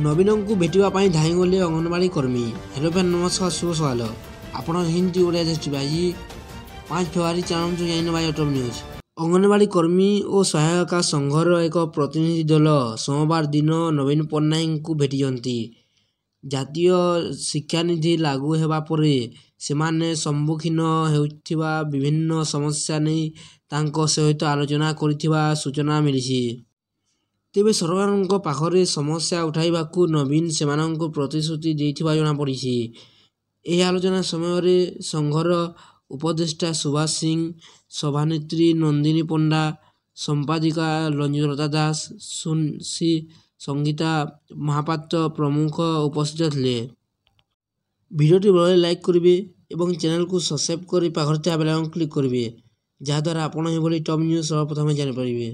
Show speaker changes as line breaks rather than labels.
ନବୀନଙ୍କୁ ଭେଟିବା ପାଇଁ ଧାଇଁଗଲେ ଅଙ୍ଗନବାଡ଼ି କର୍ମୀ। ହ୍ୟାଲୋ ଫ୍ରେଣ୍ଡ, ନମସ୍କାର, ଶୁଭ ସକାଳ। ଆପଣ ହିନ୍ଦୀ ଓଡ଼ିଆ ଦେଖିବେ। ଆଜି 5 ଫେବୃଆରୀ ଚାଲନ୍ତୁ ଜାଣିନେବା ଟପ୍ ନ୍ୟୁଜ୍। ଅଙ୍ଗନବାଡ଼ି କର୍ମୀ ଓ ସହାୟିକା ସଂଘର ଏକ ପ୍ରତିନିଧି ଦଳ ସୋମବାର ଦିନ ନବୀନ ପଟ୍ଟନାୟକଙ୍କୁ ଭେଟିଛନ୍ତି। ଜାତୀୟ ଶିକ୍ଷାନୀତି ଲାଗୁ ହେବା ପରେ ସେମାନେ ସମ୍ମୁଖୀନ ହେଉଥିବା ବିଭିନ୍ନ ସମସ୍ୟା ନେଇ ତାଙ୍କ ସହିତ ଆଲୋଚନା କରିଥିବା ସୂଚନା ମିଳିଛି। ତେବେ ସରକାରଙ୍କ ପାଖରେ ସମସ୍ୟା ଉଠାଇବାକୁ ନବୀନ ସେମାନଙ୍କୁ ପ୍ରତିଶ୍ରୁତି ଦେଇଥିବା ଜଣାପଡ଼ିଛି। ଏହି ଆଲୋଚନା ସମୟରେ ସଂଘର ଉପଦେଷ୍ଟା ସୁଭାଷ ସିଂ, ସଭାନେତ୍ରୀ ନନ୍ଦିନୀ ପଣ୍ଡା, ସମ୍ପାଦିକା ରଞ୍ଜୁଲତା ଦାସ, ସୁଶ୍ରୀ ସଙ୍ଗୀତା ମହାପାତ୍ର ପ୍ରମୁଖ ଉପସ୍ଥିତ ଥିଲେ। ଭିଡ଼ିଓଟି ଭଲ ଲାଗିଲେ ଲାଇକ୍ କରିବେ ଏବଂ ଚ୍ୟାନେଲକୁ ସବସ୍କ୍ରାଇବ୍ କରି ପାଖରେ ଥିବା ବେଲ୍ ଆଇକନ୍ କ୍ଲିକ୍ କରିବେ, ଯାହାଦ୍ୱାରା ଆପଣ ଏଭଳି ଟପ୍ ନ୍ୟୁଜ୍ ସର୍ବପ୍ରଥମେ ଜାଣିପାରିବେ।